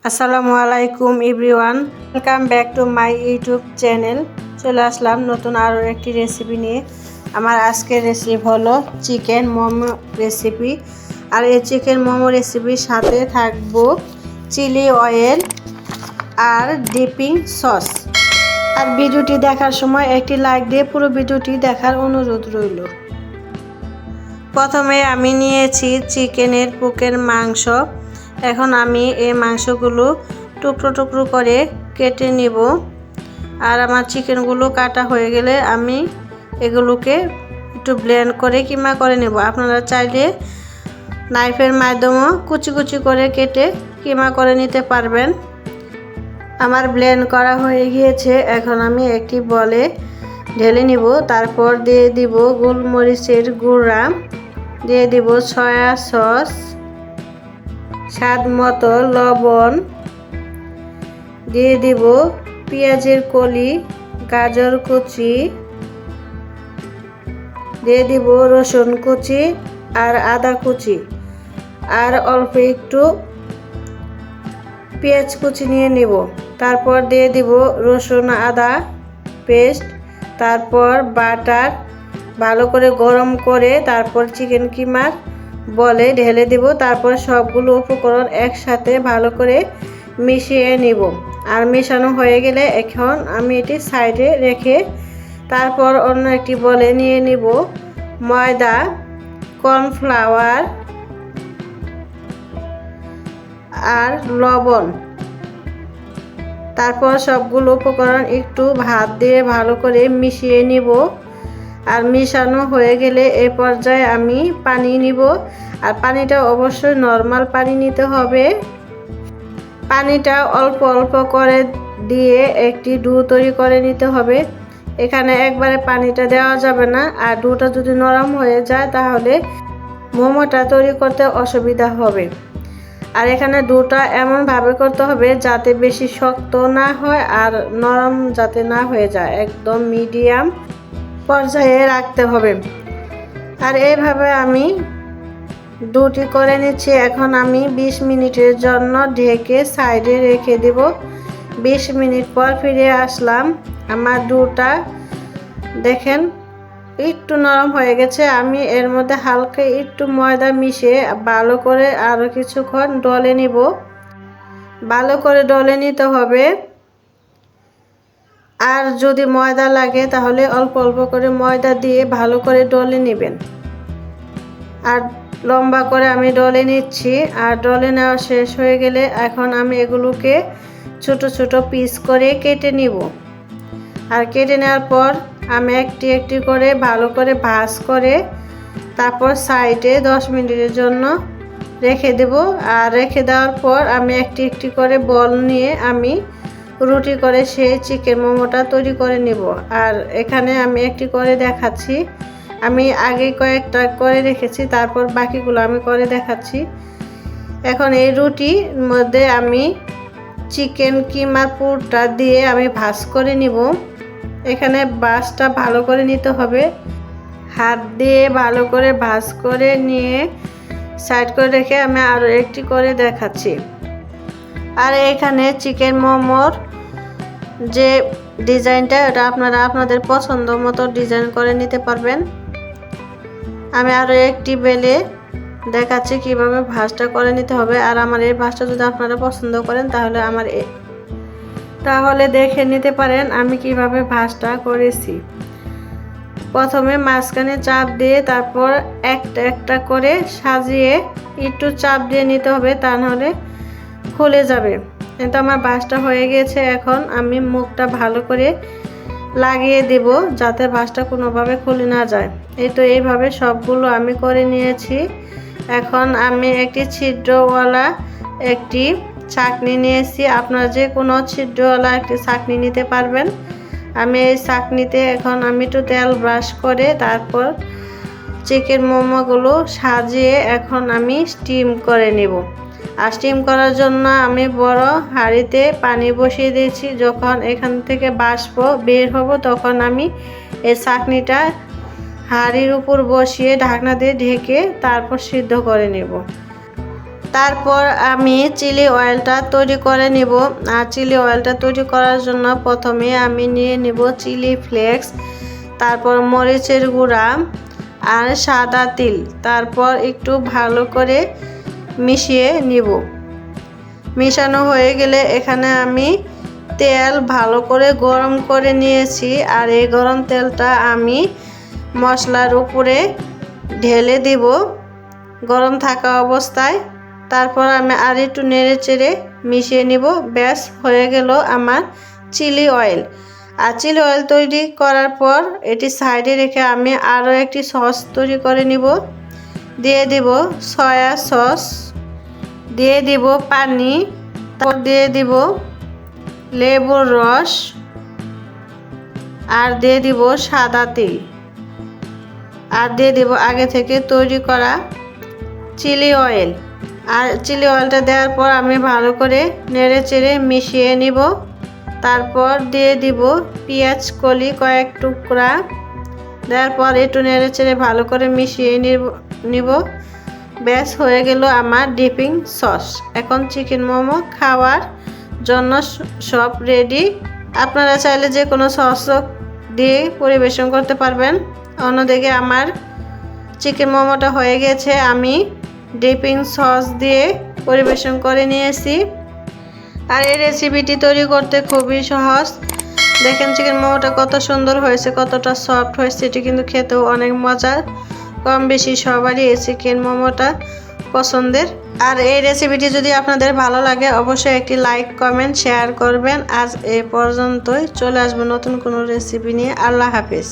আসসালামু আলাইকুম everyone, welcome back to my YouTube channel. চলে আসলাম নতুন আরও একটি রেসিপি নিয়ে। আমার আজকের রেসিপি হলো চিকেন মোমো রেসিপি। আর এই চিকেন মোমো রেসিপির সাথে থাকবো চিলি অয়েল আর ডিপিং সস। আর ভিডিওটি দেখার সময় একটি লাইক দিয়ে পুরো ভিডিওটি দেখার অনুরোধ রইল। প্রথমে আমি নিয়েছি চিকেনের বুকের মাংস। এখন আমি এই মাংসগুলো টুকরো টুকরো করে কেটে নিব। আর আমার চিকেনগুলো কাটা হয়ে গেলে আমি এগুলোকে একটু ব্লেন্ড করে কিমা করে নেব। আপনারা চাইলে নাইফের মাধ্যমেও কুচি কুচি করে কেটে কিমা করে নিতে পারবেন। আমার ব্লেন্ড করা হয়ে গিয়েছে। এখন আমি একটি বলে ঢেলে নিব। তারপর দিয়ে দিব গোলমরিচের গুঁড়া, দিয়ে দিব সয়া সস, স্বাদ মতো লবণ, দিয়ে দিব পেঁয়াজের কলি, গাজর কুচি, দিয়ে দিব রসুন কুচি আর আদা কুচি, আর অল্প একটু পেঁয়াজ কুচি নিয়ে নিব। তারপর দিয়ে দিব রসুন আদা পেস্ট, তারপর বাটার ভালো করে গরম করে তারপর চিকেন কিমার বলে ঢেলে দিব। তারপর সবগুলো উপকরণ একসাথে ভালো করে মিশিয়ে নিব। আর মেশানো হয়ে গেলে এখন আমি এটি সাইডে রেখে তারপর অন্য একটি বলে নিয়ে নিব ময়দা, কর্নফ্লাওয়ার আর লবণ। তারপর সবগুলো উপকরণ একটু ভাত দিয়ে ভালো করে মিশিয়ে নিব। আর মিশানো হয়ে গেলে এই পর্যায়ে আমি পানি নিব। আর পানিটা অবশ্যই নরমাল পানি নিতে হবে। পানিটা অল্প অল্প করে দিয়ে একটি ডো তৈরি করে নিতে হবে। এখানে একবারে পানিটা দেওয়া যাবে না। আর ডোটা যদি নরম হয়ে যায় তাহলে মোমোটা তৈরি করতে অসুবিধা হবে। আর এখানে ডোটা এমনভাবে করতে হবে যাতে বেশি শক্ত না হয় আর নরম যাতে না হয়ে যায়, একদম মিডিয়াম পর্যায়ে রাখতে হবে। আর এইভাবে আমি ডোটি করে নিচ্ছি। এখন আমি 20 মিনিটের জন্য ঢেকে সাইডে রেখে দেব। 20 মিনিট পর ফিরে আসলাম। আমার ডোটা দেখেন একটু নরম হয়ে গেছে। আমি এর মধ্যে হালকা একটু ময়দা মিশিয়ে ভালো করে আরও কিছুক্ষণ ডলে নিব। ভালো করে ডলে নিতে হবে। আর যদি ময়দা লাগে তাহলে অল্প অল্প করে ময়দা দিয়ে ভালো করে ডলে নেবেন। আর লম্বা করে আমি ডলে নিচ্ছি। আর ডলে নেওয়া শেষ হয়ে গেলে এখন আমি এগুলোকে ছোট ছোট পিস করে কেটে নিব। আর কেটে নেওয়ার পর আমি একটি একটি করে ভালো করে ভাঁজ করে তারপর সাইডে 10 মিনিটের জন্য রেখে দেব। আর রেখে দেওয়ার পর আমি একটি একটি করে বল নিয়ে আমি রুটি করে সেই চিকেন মোমোটা তৈরি করে নিব। আর এখানে আমি একটি করে দেখাচ্ছি। আমি আগে কয়েকটা করে রেখেছি, তারপর বাকিগুলো আমি করে দেখাচ্ছি। এখন এই রুটির মধ্যে আমি চিকেন কিমার পুরটা দিয়ে আমি ভাঁজ করে নিব। এখানে ভাঁজটা ভালো করে নিতে হবে। হাত দিয়ে ভালো করে ভাঁজ করে নিয়ে সাইড করে রেখে আমি আরও একটি করে দেখাচ্ছি। আর এখানে চিকেন মোমোর যে ডিজাইনটা এটা আপনারা আপনাদের পছন্দ মতো ডিজাইন করে নিতে পারবেন। আমি আরও একটি বেলে দেখাচ্ছি কিভাবে ভাঁজটা করে নিতে হবে। আর আমার এই ভাঁজটা যদি আপনারা পছন্দ করেন তাহলে দেখে নিতে পারেন আমি কিভাবে ভাঁজটা করেছি। প্রথমে মাঝখানে চাপ দিয়ে তারপর একটা একটা করে সাজিয়ে একটু চাপ দিয়ে নিতে হবে, তা নাহলে খুলে যাবে। কিন্তু আমার ভাঁজটা হয়ে গেছে। এখন আমি মুখটা ভালো করে লাগিয়ে দেব যাতে ভাঁজটা কোনোভাবে খুলে না যায়। এইভাবে সবগুলো আমি করে নিয়েছি। এখন আমি একটি ছিদ্রওয়ালা একটি ছাঁকনি নিয়েছি। আপনারা যে কোনো ছিদ্রওয়ালা একটি ছাঁকনি নিতে পারবেন। আমি এই ছাঁকনিতে এখন আমি একটু তেল ব্রাশ করে তারপর চিকেন মোমোগুলো সাজিয়ে এখন আমি স্টিম করে নেব। আর স্টিম করার জন্য আমি বড় হাঁড়িতে পানি বসিয়ে দিয়েছি। যখন এখান থেকে বাষ্প বের হবো তখন আমি এই ছাঁকনিটা হাঁড়ির উপর বসিয়ে ঢাকনা দিয়ে ঢেকে তারপর সিদ্ধ করে নেব। তারপর আমি চিলি অয়েলটা তৈরি করে নিব। আর চিলি অয়েলটা তৈরি করার জন্য প্রথমে আমি নিয়ে নিব চিলি ফ্লেক্স, তারপর মরিচের গুঁড়া আর সাদা তিল। তারপর একটু ভালো করে মিশিয়ে নিব। মিশানো হয়ে গেলে এখানে আমি তেল ভালো করে গরম করে নিয়েছি। আর এই গরম তেলটা আমি মশলার উপরে ঢেলে দিব গরম থাকা অবস্থায়। তারপর আমি আর একটু নেড়ে চেড়ে মিশিয়ে নিব। ব্যাস হয়ে গেল আমার চিলি অয়েল। আর চিলি অয়েল তৈরি করার পর এটি সাইডে রেখে আমি আরও একটি সস তৈরি করে নিব। দিয়ে দিব সয়া সস, দিয়ে দিব পানি, তারপর দিয়ে দিব লেবুর রস, আর দিয়ে দিব সাদা তিল, আর দিয়ে দিব আগে থেকে তৈরি করা চিলি অয়েল। আর চিলি অয়েলটা দেওয়ার পর আমি ভালো করে নেড়ে চেড়ে মিশিয়ে নিব। তারপর দিয়ে দিব পেঁয়াজ কলি কয়েক টুকরা, দেওয়ার পর একটু নেড়ে চেড়ে ভালো করে মিশিয়ে নিব। ব্যাস হয়ে গেল আমার ডিপিং সস। এখন চিকেন মোমো খাওয়ার জন্য সব রেডি। আপনারা চাইলে যে কোনো সস দিয়ে পরিবেশন করতে পারবেন। অন্যদিকে আমার চিকেন মোমোটা হয়ে গেছে, আমি ডিপিং সস দিয়ে পরিবেশন করে নিয়েছি। আর এই রেসিপিটি তৈরি করতে খুবই সহজ। দেখেন চিকেন মোমোটা কত সুন্দর হয়েছে, কতটা সফট হয়েছে। এটি কিন্তু খেতেও অনেক মজার। কম বেশি সবারই এই চিকেন মোমোটা পছন্দের। আর এই রেসিপিটি যদি আপনাদের ভালো লাগে অবশ্যই একটি লাইক কমেন্ট শেয়ার করবেন। আজ এ পর্যন্তই, চলে আসবো নতুন কোনো রেসিপি নিয়ে। আল্লাহ হাফেজ।